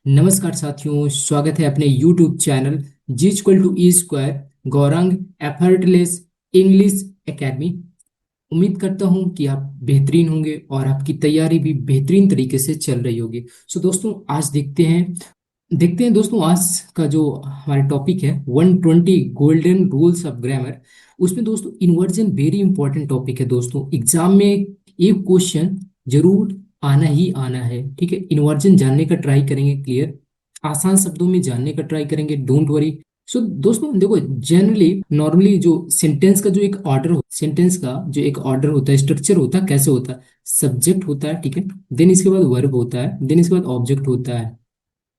नमस्कार साथियों, स्वागत है अपने YouTube channel G equal to E square Gaurang effortless English academy. उम्मीद करता हूं कि आप बेहतरीन होंगे और आपकी तैयारी भी बेहतरीन तरीके से चल रही होगी। सो दोस्तों, आज देखते हैं दोस्तों, आज का जो हमारा टॉपिक है 120 गोल्डन रूल्स ऑफ ग्रामर। उसमें दोस्तों इन्वर्जन वेरी इंपॉर्टेंट टॉपिक है दोस्तों। एग्जाम में एक क्वेश्चन जरूर आना ही आना है, ठीक है। इन्वर्जन जानने का ट्राई करेंगे, क्लियर आसान शब्दों में जानने का ट्राई करेंगे, डोंट वरी। सो दोस्तों देखो, जनरली नॉर्मली जो सेंटेंस का जो एक ऑर्डर होता है, स्ट्रक्चर होता है, कैसे होता है? सब्जेक्ट होता है, ठीक है। देन इसके बाद वर्ब होता है, देन इसके बाद ऑब्जेक्ट होता है,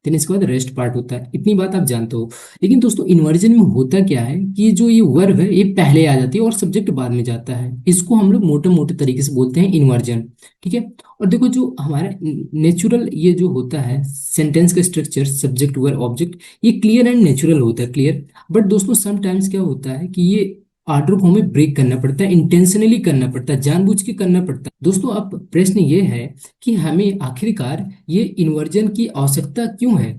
देन इसके बाद रेस्ट पार्ट होता है। इतनी बात आप जानते हो। लेकिन दोस्तों इन्वर्जन में होता क्या है कि जो ये वर्ब है ये पहले आ जाती है और सब्जेक्ट बाद में जाता है। इसको हम लोग मोटे मोटे तरीके से बोलते हैं इन्वर्जन, ठीक है। और देखो, जो हमारा नेचुरल ये जो होता है सेंटेंस का स्ट्रक्चर, सब्जेक्ट वर्ब ऑब्जेक्ट, ये क्लियर एंड नेचुरल होता है, क्लियर। बट दोस्तों समटाइम्स क्या होता है कि ये आर्डर को हमें ब्रेक करना पड़ता है, इंटेंशनली करना पड़ता है, जानबूझ के करना पड़ता है। दोस्तों अब प्रश्न ये है कि हमें आखिरकार ये इन्वर्जन की आवश्यकता क्यों है?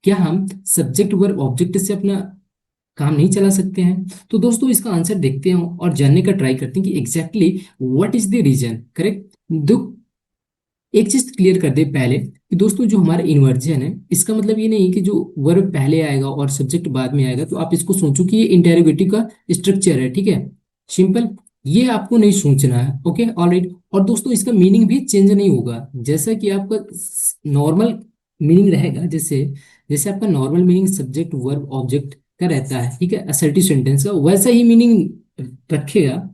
क्या हम सब्जेक्ट वर्ब ऑब्जेक्ट से अपना काम नहीं चला सकते हैं? तो दोस्तों इसका आंसर देखते हैं और जानने का ट्राई करते हैं कि exactly what is the reason, correct. दो एक चीज क्लियर कर दे पहले कि दोस्तों जो हमारा इन्वर्जन है, इसका मतलब ये नहीं कि जो वर्ब पहले आएगा और सब्जेक्ट बाद में आएगा तो आप इसको सोचो कि ये इंटेरोगेटिव का स्ट्रक्चर है, ठीक है। सिंपल, ये आपको नहीं सोचना है, ओके ऑलराइट। और दोस्तों इसका मीनिंग भी चेंज नहीं होगा, जैसा कि आपका नॉर्मल मीनिंग रहेगा। जैसे जैसे आपका normal meaning subject verb object का रहता है, ठीक है, असर्टिव सेंटेंस का, वैसा ही मीनिंग रखेगा।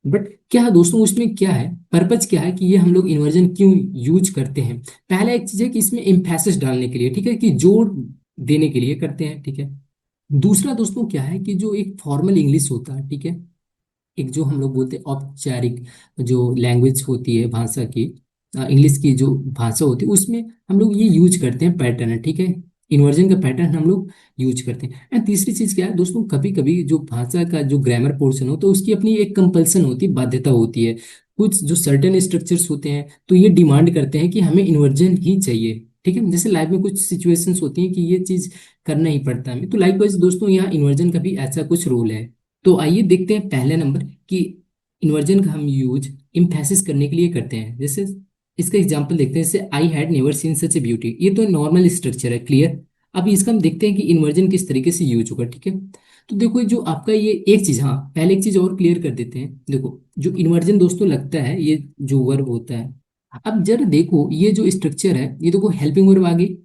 बट क्या है दोस्तों, उसमें क्या है, पर्पज क्या है कि ये हम लोग इन्वर्जन क्यों यूज करते हैं? पहला एक चीज है कि इसमें एम्फेसिस डालने के लिए, ठीक है, कि जोर देने के लिए करते हैं, ठीक है। दूसरा दोस्तों क्या है कि जो एक फॉर्मल इंग्लिश होता है, ठीक है, एक जो हम लोग बोलते हैं औपचारिक जो लैंग्वेज होती है भाषा की, इंग्लिश की जो भाषा होती है, उसमें हम लोग ये यूज करते हैं पैटर्न, ठीक है। इन्वर्जन का पैटर्न हम लोग यूज करते हैं। एंड तीसरी चीज क्या है दोस्तों, कभी कभी जो भाषा का जो ग्रामर पोर्शन हो तो उसकी अपनी एक कंपल्सन होती है, बाध्यता होती है। कुछ जो सर्टेन स्ट्रक्चर्स होते हैं तो ये डिमांड करते हैं कि हमें इन्वर्जन ही चाहिए, ठीक है। जैसे लाइफ में कुछ सिचुएशंस होती हैं कि ये चीज करना ही पड़ता है हमें, तो लाइक दोस्तों यहाँ इन्वर्जन का भी ऐसा कुछ रोल है। तो आइए देखते हैं पहले नंबर कि इन्वर्जन का हम यूज इम्फेसिस करने के लिए करते हैं। जैसे इसका एग्जांपल देखते हैं, जैसे I had never seen such A beauty. ये तो नॉर्मल स्ट्रक्चर है, क्लियर। अब इसका हम देखते हैं कि इन्वर्जन किस तरीके से यूज होगा, ठीक है। तो देखो जो आपका ये एक चीज, हाँ पहले एक चीज और क्लियर कर देते हैं। देखो जो इन्वर्जन दोस्तों लगता है, ये जो वर्ब होता है, अब जरा देखो ये जो स्ट्रक्चर है, ये देखो हेल्पिंग वर्ब आ गई,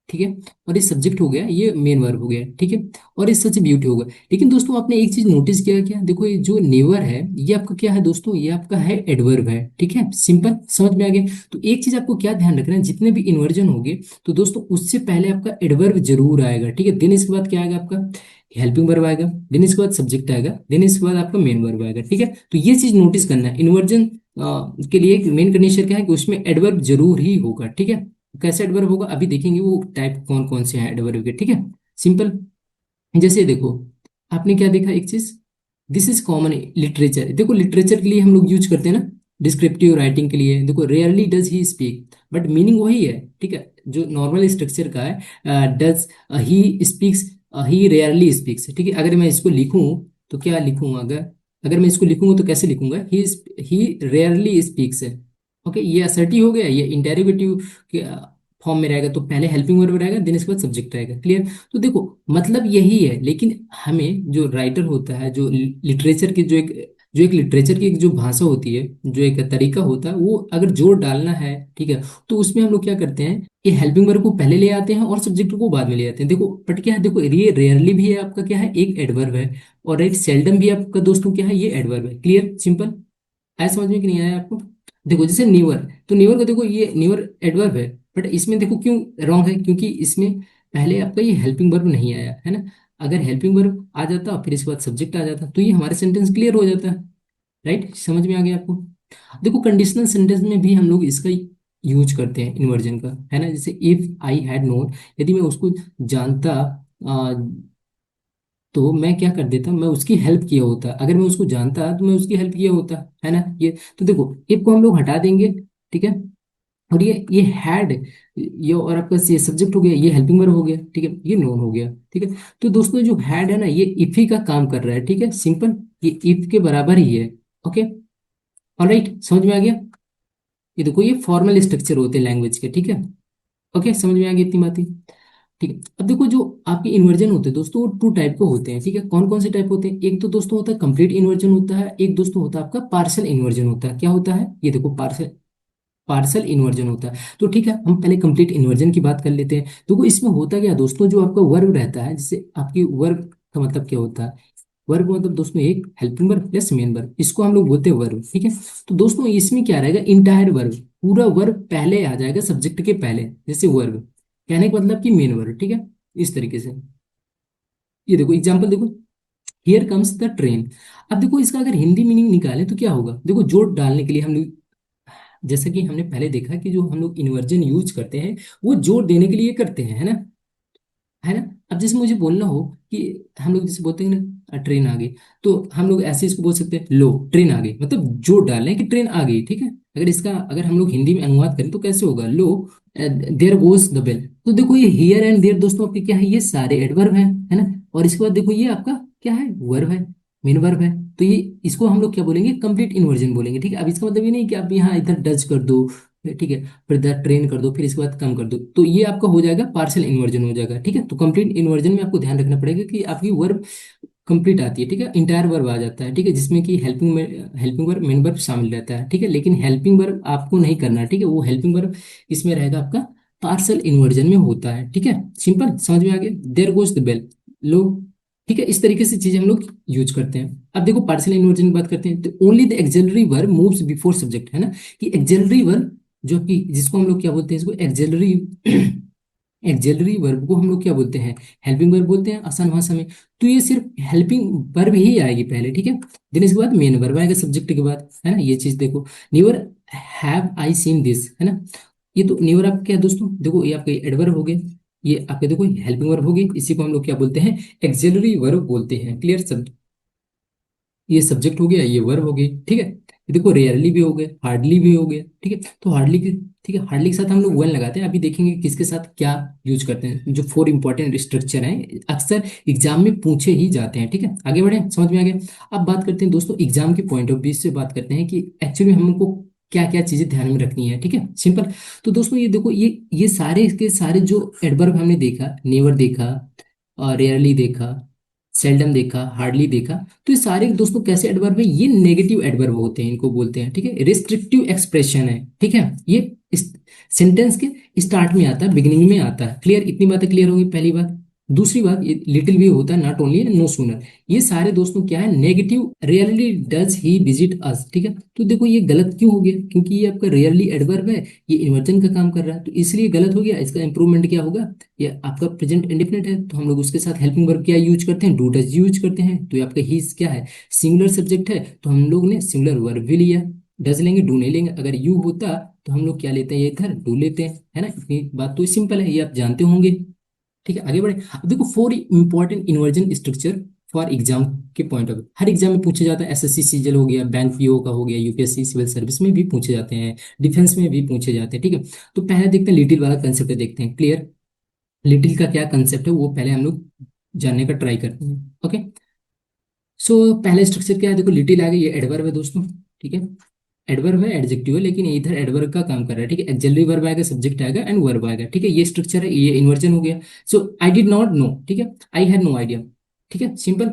ठीक है। और ये सब्जेक्ट हो गया, ये मेन वर्ब हो गया, ठीक है। और ये सच ब्यूटी होगा। लेकिन दोस्तों आपने एक चीज नोटिस किया क्या? देखो ये जो नेवर है ये आपका क्या है दोस्तों, ये आपका है एडवर्ब है, ठीक है। सिंपल, समझ में आ गया। तो एक चीज आपको क्या ध्यान रखना है, जितने भी इन्वर्जन होंगे तो दोस्तों उससे पहले आपका एडवर्ब जरूर आएगा, ठीक है। देन इसके बाद क्या आएगा आपका हेल्पिंग वर्ब आएगा, देन इसके बाद सब्जेक्ट आएगा, देन इसके बाद आपका मेन वर्ब आएगा, ठीक है। तो ये चीज नोटिस करना है। इन्वर्जन के लिए मेन कंडीशन क्या है कि उसमें एडवर्ब जरूर ही होगा, ठीक है। कैसे एडवर्ब होगा अभी देखेंगे, वो टाइप कौन कौन से हैं एडवर्ब के, ठीक है। सिंपल, जैसे देखो आपने क्या देखा एक चीज, दिस इज कॉमन लिटरेचर। देखो लिटरेचर के लिए हम लोग यूज करते हैं ना, डिस्क्रिप्टिव राइटिंग के लिए। देखो rarely does he speak, but meaning वही है, ठीक है, जो नॉर्मल स्ट्रक्चर का है। Does he speaks, he rarely speaks, ठीक है। अगर मैं इसको लिखूं तो क्या लिखूंगा, अगर अगर मैं इसको लिखूंगा तो कैसे लिखूंगा, ही रेयरली स्पीक्स है, ओके। ये असर्टिव हो गया, ये इंटेरोगेटिव के फॉर्म में रहेगा, तो पहले हेल्पिंग वर्ब रहेगा, देन इसके बाद सब्जेक्ट रहेगा, क्लियर। तो देखो मतलब यही है। लेकिन हमें जो राइटर होता है, जो लिटरेचर की जो एक लिटरेचर की एक जो भाषा होती है, जो एक तरीका होता है, वो अगर जोर डालना है, ठीक है, तो उसमें हम लोग क्या करते हैं, ये हेल्पिंग वर्ब को पहले ले आते हैं और सब्जेक्ट को बाद में ले आते हैं। देखो बट क्या है, देखो ये रेयरली भी है आपका क्या है, एक एडवर्ब है। और एक सेल्डम भी आपका दोस्तों क्या है, ये एडवर्ब है, क्लियर सिंपल। आया समझ में कि नहीं आया आपको? देखो जैसे न्यूअर, तो न्यूअर को देखो ये न्यूअर एडवर्ब है, बट इसमें देखो क्यों रॉन्ग है, क्योंकि इसमें पहले आपका ये हेल्पिंग वर्ब नहीं आया है ना। अगर हेल्पिंग वर्ब आ जाता फिर इसके बाद सब्जेक्ट आ जाता तो ये हमारे सेंटेंस क्लियर हो जाता, राइट। समझ में आ गया आपको? देखो कंडीशनल सेंटेंस में भी हम लोग इसका यूज करते हैं इन्वर्जन का, है ना। जैसे इफ आई हैड नोन, यदि मैं उसको जानता तो मैं क्या कर देता, मैं उसकी हेल्प किया होता। अगर मैं उसको जानता तो मैं उसकी हेल्प किया होता, है ना। ये तो देखो इफ को हम लोग हटा देंगे, ठीक है। और ये हैड, ये और आपका ये सब्जेक्ट हो गया, ये हेल्पिंग वर्ब हो गया, ठीक है, ये नोन हो गया, ठीक है। तो दोस्तों जो हैड है ना, ये इफ ही का काम कर रहा है, ठीक है, सिंपल, ये इफ के बराबर ही है। ओके, ऑलराइट, समझ में आ गया। ये देखो ये फॉर्मल स्ट्रक्चर होते हैं लैंग्वेज के, ठीक है। ओके, समझ में आ गई इतनी बातें। ठीक है, अब देखो जो आपके इन्वर्जन होते हैं दोस्तों, वो टू टाइप के होते हैं, ठीक है। कौन कौन से टाइप होते हैं? एक तो दोस्तों होता है कंप्लीट इन्वर्जन होता है, एक दोस्तों होता है आपका पार्शियल इन्वर्जन होता है। क्या होता है? ये देखो पार्शियल, पार्सल इन्वर्जन होता है। तो ठीक है, हम पहले कंप्लीट इन्वर्जन की बात कर लेते हैं। तो इसमें होता क्या है दोस्तों, जो आपका वर्ब रहता है, जैसे आपकी वर्ब का मतलब क्या होता है? वर्ब मतलब दोस्तों एक helping verb plus main verb, इसको हम लोग बोलते हैं वर्ब, ठीक है। तो दोस्तों इसमें क्या रहेगा, इंटायर वर्ब, पूरा वर्ब पहले आ जाएगा सब्जेक्ट के पहले, जैसे वर्ब, कहने का मतलब कि मेन वर्ब, ठीक है, इस तरीके से। ये देखो एग्जाम्पल देखो, हियर कम्स द ट्रेन। अब देखो इसका अगर हिंदी मीनिंग निकालें तो क्या होगा, देखो जोड़ डालने के लिए हम लोग, जैसा कि हमने पहले देखा कि जो हम लोग इन्वर्जन यूज करते हैं वो जोड़ देने के लिए करते हैं, है ना, है ना। अब जैसे मुझे बोलना हो कि हम लोग जैसे बोलते हैं ना ट्रेन आ गई, तो हम लोग ऐसे इसको बोल सकते हैं, लो ट्रेन आ गई, मतलब जोड़ डाल रहे हैं कि ट्रेन आ गई, ठीक है। अगर इसका अगर हम लोग हिंदी में अनुवाद करें तो कैसे होगा, लो देयर गोज द बेल। तो देखो ये हियर एंड देयर दोस्तों आपके क्या है, ये सारे एडवर्ब हैं, है ना। और इसके बाद देखो ये आपका क्या है, वर्ब है, मेन वर्ब है। तो ये इसको हम लोग क्या बोलेंगे, कंप्लीट इन्वर्जन बोलेंगे, ठीक है। अब इसका मतलब ये नहीं कि आप यहाँ इधर डच कर दो, ठीक है, फिर द ट्रेन कर दो, फिर इसके बाद कम कर दो, तो ये आपका हो जाएगा पार्शियल इन्वर्जन हो जाएगा, ठीक है। तो कंप्लीट इन्वर्जन में आपको ध्यान रखना पड़ेगा कि आपकी वर्ब कंप्लीट आती है, ठीक है, इंटायर वर्ब आ जाता है, ठीक है, जिसमें कि हेल्पिंग वर्ब मेन वर्ब शामिल रहता है, ठीक है। लेकिन हेल्पिंग वर्ब आपको नहीं करना, ठीक है, वो हेल्पिंग वर्ब इसमें रहेगा आपका पार्शियल इन्वर्जन में होता है, ठीक है। सिंपल, समझ में आ गया, देयर गोज द बेल, लो, ठीक है। इस तरीके से चीजें हम लोग यूज करते हैं। अब देखो पार्शियल इन्वर्जन की बात करते हैं, तो only the axillary verb moves before subject, है ना, कि एक्सिलरी वर्ब जो कि जिसको हम लोग क्या बोलते हैं, इसको एक्सिलरी एक्सिलरी वर्ब को हम लोग क्या बोलते हैं, हेल्पिंग वर्ब बोलते हैं आसान भाषा में। तो ये सिर्फ हेल्पिंग वर्ब ही आएगी पहले, ठीक है। देन इसके बाद मेन वर्ब आएगा सब्जेक्ट के बाद, है ना। ये चीज देखो, newer have I seen this, है ना। ये तो न्यूअर आप क्या है दोस्तों, देखो ये आपके एडवर्ब हो गए, ये आपके देखो हेल्पिंग वर्ब हो गई, इसी को हम लोग क्या बोलते हैं, एक्सिलरी वर्ब बोलते हैं, क्लियर सब। ये सब्जेक्ट हो गया, ये वर्ब हो गई, ठीक है। ये देखो रेयरली भी हो गया, हार्डली भी हो गया, ठीक है। तो हार्डली के, ठीक है, हार्डली के साथ हम लोग वन लगाते हैं। अभी देखेंगे किसके साथ क्या यूज करते हैं, जो फोर इंपॉर्टेंट स्ट्रक्चर हैं अक्सर एग्जाम में पूछे ही जाते हैं, ठीक है। आगे बढ़े, समझ में आ गया। अब बात करते हैं दोस्तों एग्जाम के पॉइंट ऑफ व्यू से, बात करते हैं कि एक्चुअली हमको क्या क्या चीजें ध्यान में रखनी है, ठीक है, सिंपल। तो दोस्तों ये देखो, ये सारे के सारे जो एडवर्ब हमने देखा, नेवर देखा, और रेयरली देखा, सेल्डम देखा, हार्डली देखा, तो ये सारे दोस्तों कैसे एडवर्ब है, ये नेगेटिव एडवर्ब होते हैं, इनको बोलते हैं, ठीक है, रिस्ट्रिक्टिव एक्सप्रेशन है, ठीक है। ये इस सेंटेंस के स्टार्ट में आता है, बिगिनिंग में आता है, क्लियर, इतनी बातें क्लियर होंगी पहली बात। दूसरी बात, ये लिटिल भी होता है, नॉट ओनली, नो सूनर, ये सारे दोस्तों क्या है, negative, rarely does he visit us, ठीक है। तो देखो ये गलत क्यों हो गया, क्योंकि ये आपका रेयरली एडवर्ब है, ये इन्वर्जन का काम कर रहा है, तो इसलिए गलत हो गया। इसका इंप्रूवमेंट क्या होगा, ये आपका प्रेजेंट इंडेफिनिट है, तो हम लोग उसके साथ हेल्पिंग वर्ब क्या यूज करते हैं, डू डज यूज करते हैं। तो ये आपका ही क्या है, सिंगुलर सब्जेक्ट है, तो हम लोग ने सिंगुलर वर्ब भी लिया, डज लेंगे, डू नहीं लेंगे। अगर यू होता तो हम लोग क्या लेते हैं, ये इधर डू लेते हैं, है ना। इतनी बात तो सिंपल है, ये आप जानते होंगे, ठीक है। आगे बढ़े, अब देखो four important inversion structure for exam के पॉइंट ऑफ व्यू, हर एग्जाम में पूछे जाता है, एसएससी सीजल हो गया, बैंक पीओ का हो गया, यूपीएससी सिविल सर्विस में भी पूछे जाते हैं, डिफेंस में भी पूछे जाते हैं, ठीक है। तो पहले देखते हैं लिटिल वाला कंसेप्ट देखते हैं, क्लियर, लिटिल का क्या कंसेप्ट है वो पहले हम लोग जानने का ट्राई करते हैं, ओके। सो पहले स्ट्रक्चर क्या है, देखो लिटिल आ गया, ये एडवर्ब है दोस्तों, ठीक है, एडवर्ब है, एडजेक्टिव है, लेकिन ये इधर एडवर्ब का काम कर रहा है, ठीक है। एक्सिलरी वर्ब आएगा, सब्जेक्ट आएगा एंड वर्ब आएगा, ठीक है, ये स्ट्रक्चर है, ये इन्वर्जन हो गया। सो आई डिड नॉट नो, ठीक है, आई हैड नो आइडिया, ठीक है, सिंपल।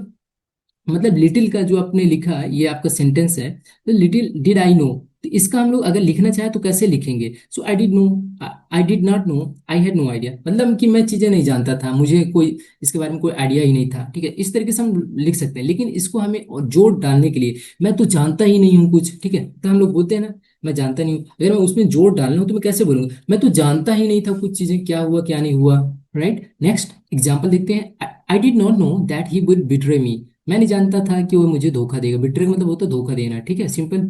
मतलब लिटिल का जो आपने लिखा ये आपका सेंटेंस है, तो लिटिल डिड आई नो, तो इसका हम लोग अगर लिखना चाहे तो कैसे लिखेंगे, so I did know, I did not know, I had no idea, मतलब कि मैं चीजें नहीं जानता था, मुझे कोई इसके बारे में कोई आइडिया ही नहीं था, ठीक है, इस तरीके से हम लिख सकते हैं। लेकिन इसको हमें और जोड़ डालने के लिए, मैं तो जानता ही नहीं हूँ कुछ, ठीक है, तो हम लोग बोलते हैं ना, मैं जानता नहीं हूँ, अगर मैं उसमें जोड़ डालना हो तो मैं कैसे बोलूंगा, मैं तो जानता ही नहीं था कुछ चीजें, क्या हुआ क्या नहीं हुआ, राइट। नेक्स्ट एग्जाम्पल देखते हैं, I did not know that he would betray me, मैं नहीं जानता था कि वो मुझे धोखा देगा, बिट्रे मतलब होता है धोखा देना, ठीक है, सिंपल।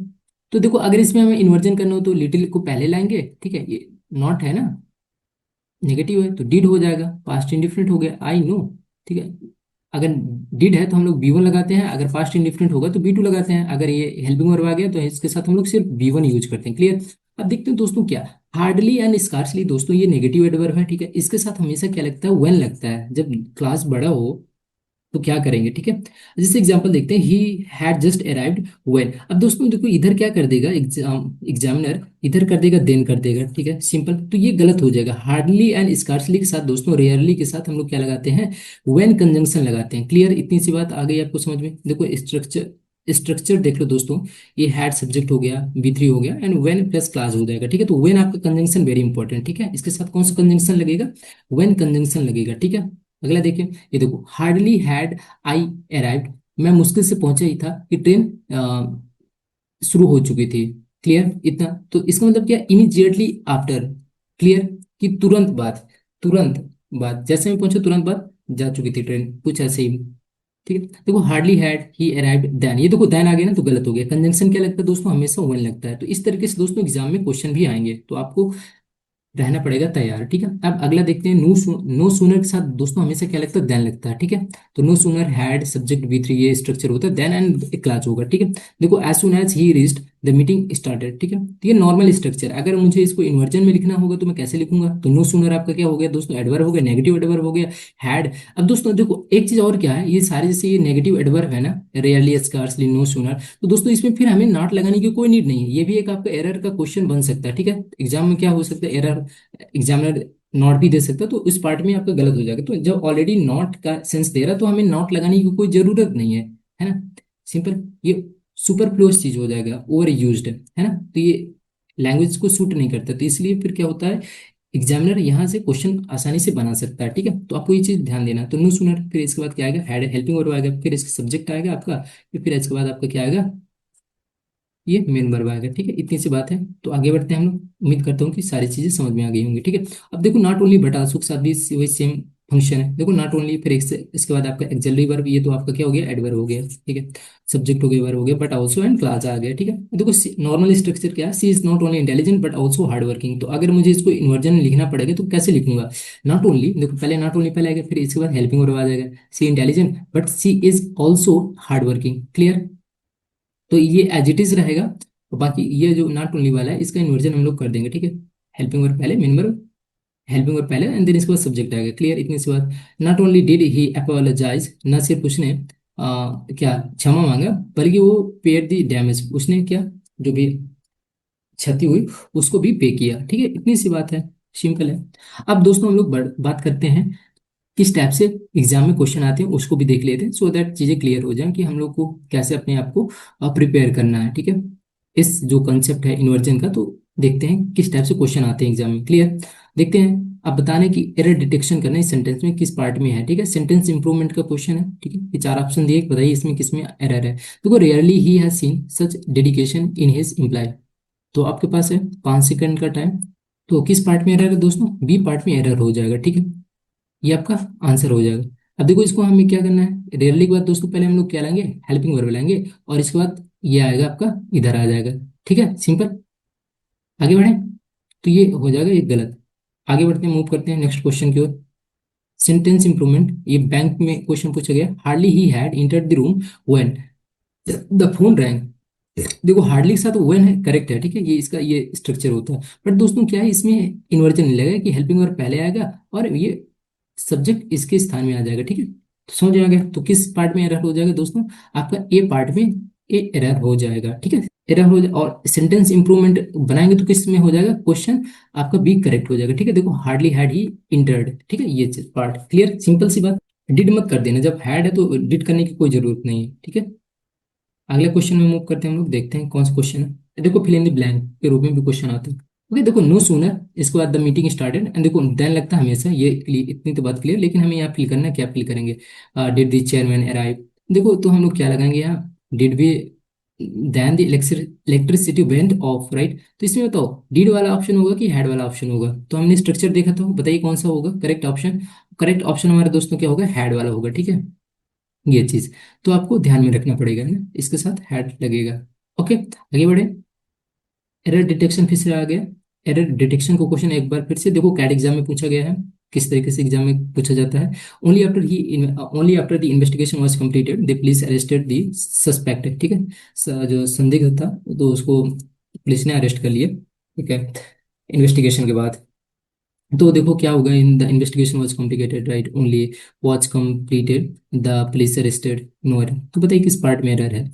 तो देखो अगर इसमें हमें इन्वर्जन करना हो तो लिटिल को पहले लाएंगे, ठीक है, ये नॉट है ना, नेगेटिव है, तो डिड हो जाएगा, पास्ट इंडिफिनिट हो गया, आई नो, ठीक है। अगर डिड है तो हम लोग बी वन लगाते हैं, अगर पास्ट इंडिफिनिट होगा तो बी टू लगाते हैं, अगर ये हेल्पिंग वर्ब आ गया तो इसके साथ हम लोग सिर्फ बी वन यूज करते हैं, क्लियर। अब देखते हैं दोस्तों क्या, हार्डली एंड स्कार्सली दोस्तों ये नेगेटिव एडवर्ब है, ठीक है। इसके साथ हमेशा क्या लगता है, व्हेन लगता है। जब क्लास बड़ा हो तो क्या करेंगे, ठीक है। जैसे एग्जांपल देखते हैं, he had just arrived when. अब दोस्तों देखो इधर क्या कर देगा एग्जामिनर, इधर कर देगा देन कर देगा, ठीक है, सिंपल। तो ये गलत हो जाएगा। हार्डली एंड स्कार्सली के साथ दोस्तों, रेयरली के साथ हम लोग क्या लगाते हैं, व्हेन कंजंक्शन लगाते हैं। क्लियर, इतनी सी बात आ गई आपको समझ में। देखो स्ट्रक्चर, स्ट्रक्चर देख लो दोस्तों, ये हैड सब्जेक्ट हो गया, V3 हो गया, एंड व्हेन प्लस क्लास हो जाएगा, ठीक है। तो व्हेन आपका कंजंक्शन वेरी इंपॉर्टेंट, ठीक है। इसके साथ कौन सा कंजंक्शन लगेगा, व्हेन कंजंक्शन लगेगा, ठीक है। अगला देखिए, ये देखो, हार्डली हैड आई अराइव्ड, मैं मुश्किल से पहुंचा ही था कि ट्रेन शुरू हो चुकी थी। क्लियर, इतना। तो इसका मतलब क्या, इमीजिएटली आफ्टर। क्लियर, कि तुरंत बाद, तुरंत बाद, जैसे मैं पहुंचा तुरंत बाद जा चुकी थी ट्रेन, कुछ ऐसे ही। ठीक है, देखो hardly had he arrived then, ये देखो देन आ गया ना तो गलत हो गया। कंजंक्शन क्या लगता है दोस्तों, हमेशा वन लगता है। तो इस तरीके से दोस्तों एग्जाम में क्वेश्चन भी आएंगे, तो आपको रहना पड़ेगा तैयार, ठीक है। अब अगला देखते हैं, नो सूनर के साथ दोस्तों हमेशा क्या लगता है, देन लगता है, ठीक है। तो no sooner had subject V3, ये स्ट्रक्चर होता है, देन एंड एक क्लास होगा, ठीक है। देखो as soon as he reached the meeting started, ठीक है। तो ये नॉर्मल स्ट्रक्चर, अगर मुझे इसको इन्वर्जन में लिखना होगा तो मैं कैसे लिखूंगा, तो नो सूनर आपका क्या हो गया दोस्तों, एडवर्ब हो गया, नेगेटिव एडवर्ब हो गया, हैड। अब दोस्तों देखो एक चीज और क्या है, ये सारे जैसे ये नेगेटिव एडवर्ब है ना, रेयरली, स्कार्सली, नो सूनर, तो दोस्तों इसमें फिर हमें नॉट लगाने की कोई नीड नहीं है। ये भी एक आपका एरर का क्वेश्चन बन सकता है, ठीक है। एग्जाम में क्या हो सकता है, एरर, एग्जामिनर नॉट भी दे सकता है, तो इस पार्ट में आपका गलत हो जाएगा। तो जब ऑलरेडी नॉट का सेंस दे रहा है तो हमें नॉट लगाने की कोई जरूरत नहीं है ना, सिंपल। ये सुपरफ्लुअस चीज हो जाएगा, ओवर यूज्ड है ना, तो ये लैंग्वेज को सूट नहीं करता, तो इसलिए फिर क्या होता है, एग्जामिनर यहाँ से क्वेश्चन आसानी से बना सकता है, ठीक है। तो आपको ये चीज ध्यान देना है। तो नो सुनर, फिर इसके बाद क्या आएगा, हैड हेल्पिंग वर्ब आएगा, फिर इसका सब्जेक्ट आएगा आपका, फिर इसके बाद आपका क्या आएगा, ये मेन वर्ब आएगा, ठीक है। इतनी सी बात है, तो आगे बढ़ते हैं हम लोग। उम्मीद करता हूँ कि सारी चीजें समझ में आ गई होंगी, ठीक है। अब देखो नॉट ओनली बट आल्सो के साथ भी वही सेम फंक्शन है। देखो नॉट ओनली, फिर इसके बाद आपका एक्सिलरी वर्ब, ये तो आपका क्या हो गया, एडवर्ब हो गया, ठीक है। सब्जेक्ट हो गया, वर्ब हो गया, बट आल्सो एंड क्लास आ गया, ठीक है। देखो नॉर्मल स्ट्रक्चर क्या है, she is not only intelligent but also hard working. तो अगर मुझे इसको इन्वर्जन में लिखना पड़ेगा तो कैसे लिखूंगा, नॉट ओनली, देखो पहले नॉट ओनली पहले आएगा, फिर इसके बाद हेल्पिंग वर्ब आ जाएगा, she intelligent but she is also hard working. Clear, तो ये एज इट इज रहेगा। और बाकी ये जो नॉट ओनली वाला है इसका इन्वर्जन हम लोग कर देंगे, ठीक है। हेल्पिंग वर्ब पहले, मेन वर्ब, हेल्पिंग वर्ब पहले, एंड देन इसके बाद सब्जेक्ट आएगा। क्लियर, इतनी सी बात। Not only did he apologise, न सिर्फ उसने क्या क्षमा मांगा, बल्कि वो पेड दी डैमेज, उसने क्या, जो भी क्षति हुई उसको भी पे किया, ठीक है। इतनी सी बात है, सिंपल है। अब दोस्तों हम लोग बात करते हैं किस टाइप से एग्जाम में क्वेश्चन आते हैं, उसको भी देख लेते हैं, सो दैट चीजें क्लियर हो जाएं कि हम लोग को कैसे अपने आप को प्रिपेयर करना है, ठीक है। इस जो कंसेप्ट है इन्वर्जन का, तो देखते हैं किस टाइप से क्वेश्चन आते हैं एग्जाम में। क्लियर, देखते हैं। अब बताने की एरर डिटेक्शन करना इस सेंटेंस में किस पार्ट में है, ठीक है। सेंटेंस इंप्रूवमेंट का क्वेश्चन है, ठीक है। ये चार ऑप्शन दिए, बताइए इसमें किस में एरर है। देखो rarely he has seen such dedication in his employ, तो आपके पास है 5 सेकंड का टाइम। तो किस पार्ट में एरर है दोस्तों, बी पार्ट में एरर हो जाएगा, ठीक है। ये आपका आंसर हो जाएगा। अब देखो इसको हमें क्या करना है, रेयरली के बाद दोस्तों पहले हम लोग क्या लाएंगे, हेल्पिंग वर्ब लाएंगे, और इसके बाद ये आएगा आपका, इधर आ जाएगा, ठीक है, सिंपल। आगे बढ़े, तो ये हो जाएगा ये गलत। आगे बढ़ते हैं, मूव करते हैं नेक्स्ट क्वेश्चन की ओर। सेंटेंस इंप्रूवमेंट, ये बैंक में क्वेश्चन पूछा गया, hardly he had entered the room when the phone wrong. देखो हार्डली के साथ व्हेन है, करेक्ट है, ठीक है, ये इसका ये स्ट्रक्चर होता है। बट दोस्तों क्या है, इसमें इन्वर्जन नहीं लगेगा, कि हेल्पिंग वर्ब पहले आएगा और ये सब्जेक्ट इसके स्थान में आ जाएगा, ठीक है। तो समझ आ गया, तो किस पार्ट में एरर हो जाएगा दोस्तों, आपका ए पार्ट में ए एरर हो जाएगा, ठीक है। एरर हो जाए, और सेंटेंस इंप्रूवमेंट बनाएंगे तो किस में हो जाएगा, क्वेश्चन आपका बी करेक्ट हो जाएगा, ठीक है। देखो हार्डली हैड ही इंटर्ड, ठीक है, ये पार्ट क्लियर, सिंपल सी बात। डिड मत कर देना, जब हैड है तो डिड करने की कोई जरूरत नहीं है, ठीक है। अगले क्वेश्चन में मूव करते हैं हम लोग, देखते हैं कौन सा क्वेश्चन है। देखो फिल इन द ब्लैंक के रूप में भी क्वेश्चन आते हैं। ओके, देखो नो सूनर, इसके बाद द मीटिंग स्टार्टेड, एंड देखो देन लगता है हमेशा, ये इतनी तो बात क्लियर, लेकिन हमें यहाँ फिल करना है, क्या फिल करेंगे, डिड द चेयरमैन अराइव। देखो तो हम लोग क्या लगाएंगे यहाँ, डिड भी, then the electricity went off, right. तो इसमें बताओ डिड वाला ऑप्शन होगा कि हैड वाला ऑप्शन होगा, तो हमने स्ट्रक्चर देखा था, बताइए कौन सा होगा करेक्ट ऑप्शन। करेक्ट ऑप्शन हमारे दोस्तों क्या होगा, हैड वाला होगा, ठीक है, ये चीज। तो आपको ध्यान में रखना पड़ेगा ना, इसके साथ हैड लगेगा। ओके, आगे बढ़े। एरर डिटेक्शन फिर से आ गया। एरर डिटेक्शन को क्वेश्चन एक बार फिर से देखो, कैट एग्जाम में पूछा गया है, किस तरीके से एग्जाम में पूछा जाता है। Only after the investigation was completed the police arrested the suspect, ठीक है। जो संदिग्ध था तो उसको पुलिस ने अरेस्ट कर लिया। ठीक है, इन्वेस्टिगेशन के बाद। तो देखो क्या होगा, in the investigation was complicated right, only was completed, the police arrested, no error. तो बताइए किस पार्ट में एरर है।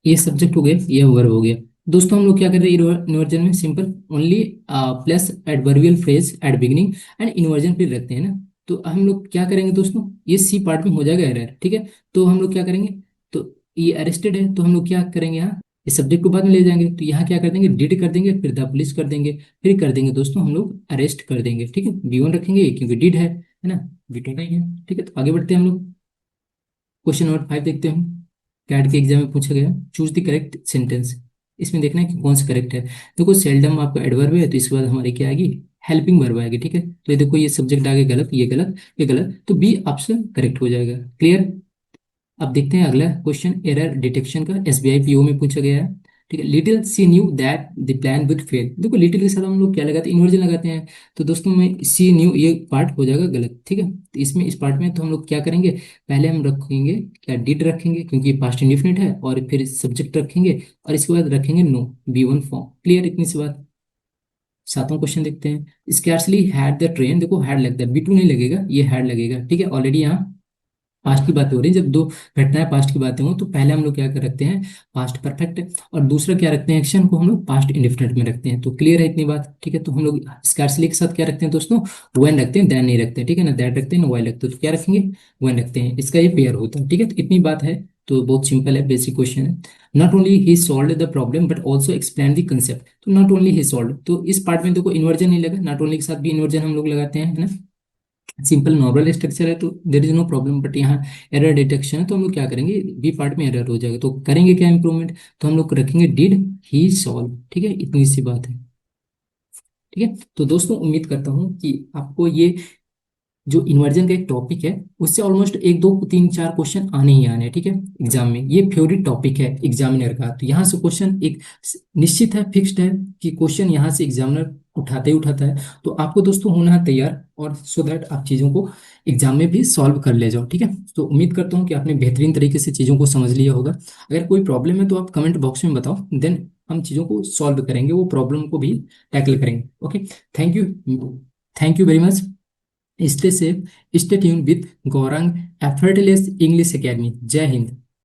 ये सब्जेक्ट हो गया, ये वर्ब हो गया। दोस्तों हम लोग क्या कर रहे हैं इन्वर्जन में, simple only plus adverbial phrase at beginning and inversion फिर रखते हैं ना। तो हम लोग क्या करेंगे दोस्तों, ये सी पार्ट में हो जाएगा एरर, ठीक है। तो हम लोग क्या करेंगे, तो ये अरेस्टेड है तो हम लोग क्या करेंगे यहाँ, इस सब्जेक्ट को बाद में ले जाएंगे, तो यहाँ क्या कर देंगे, डिड कर देंगे, फिर द पुलिस कर देंगे, फिर कर देंगे दोस्तों हम लोग अरेस्ट कर देंगे, ठीक है। V1 रखेंगे क्योंकि डिड है ना, V2 नहीं है, ठीक है। तो आगे बढ़ते हैं हम लोग, क्वेश्चन नंबर 5 देखते हैं। कैट के एग्जाम में पूछा गया, चूज द करेक्ट सेंटेंस। इसमें देखना है कि कौन सा करेक्ट है। देखो सेल्डम आपका एडवर्ब है, तो इसके बाद हमारी क्या आएगी, हेल्पिंग वर्ब आएगी, ठीक है। तो ये देखो ये सब्जेक्ट आगे गलत, ये गलत, ये गलत, तो बी ऑप्शन करेक्ट हो जाएगा। क्लियर। अब देखते हैं अगला क्वेश्चन, एरर डिटेक्शन का, एसबीआई पीओ में पूछा गया है, ठीक है। Little she knew that the plan would fail. देखो लिटिल के साथ हम लोग क्या लगाते हैं, इन्वर्जन लगाते हैं। तो दोस्तों में सी न्यू ये पार्ट हो जाएगा गलत, ठीक है। तो इसमें इस पार्ट में तो हम लोग क्या करेंगे, पहले हम रखेंगे क्या, डिड रखेंगे क्योंकि ये पास्ट इंडिफिनिट है, और फिर सब्जेक्ट रखेंगे, और इसके बाद रखेंगे नो, B1 फॉर्म। क्लियर, इतनी सी बात। सातवां क्वेश्चन देखते हैं, स्कैर्सली हैड द ट्रेन, देखो हैड लगता है, B2 नहीं लगेगा, ये हैड लगेगा, ठीक है। ऑलरेडी यहाँ पास्ट की बातें हो रही हैं, जब दो घटनाएं पास्ट की बातें हो तो पहले हम लोग क्या कर रखते हैं, पास्ट परफेक्ट, और दूसरा क्या रखते हैं, एक्शन को हम लोग पास्ट इंडिफिनिट में रखते हैं। तो क्लियर है इतनी बात, ठीक है। तो हम लोग स्कार्सली के साथ क्या रखते हैं दोस्तों, व्हेन रखते हैं, देन नहीं रखते हैं, ठीक है ना, दैट रखते हैं ना वाइल रखते हैं, तो क्या रखेंगे, व्हेन रखते हैं, इसका ये पेयर होता है, ठीक है। तो इतनी बात है, तो बहुत सिंपल है, बेसिक क्वेश्चन है। Not only he solve the problem but also explain the concept. तो नॉट ओनली ही सॉल्व, तो इस पार्ट में देखो इन्वर्जन नहीं लगा, नॉट ओनली के साथ भी इन्वर्जन हम लोग लगाते हैं, है ना। सिंपल नॉर्मल स्ट्रक्चर है तो there is no problem, but यहाँ एरर डिटेक्शन है तो हम लोग क्या करेंगे, बी पार्ट में एरर हो जाएगा, तो करेंगे क्या इंप्रूवमेंट, तो हम लोग रखेंगे डिड ही सॉल्व, ठीक है, इतनी सी बात है, ठीक है। तो दोस्तों उम्मीद करता हूँ कि आपको ये जो इन्वर्जन का एक टॉपिक है उससे ऑलमोस्ट एक दो तीन चार क्वेश्चन आने ही आने हैं, ठीक है। एग्जाम में ये फेवरेट टॉपिक है एग्जामिनर का, तो यहाँ से क्वेश्चन एक निश्चित है, फिक्स्ड है कि क्वेश्चन यहाँ से एग्जामिनर उठाते ही उठाता है। तो आपको दोस्तों होना है तैयार, और सो दैट आप चीज़ों को एग्जाम में भी सॉल्व कर ले जाओ, ठीक है। तो उम्मीद करता हूँ कि आपने बेहतरीन तरीके से चीज़ों को समझ लिया होगा। अगर कोई प्रॉब्लम है तो आप कमेंट बॉक्स में बताओ, देन हम चीज़ों को सॉल्व करेंगे, वो प्रॉब्लम को भी टैकल करेंगे। Okay, thank you, thank you very much. Stay safe, stay tune with Gaurang effortless English academy. जय हिंद।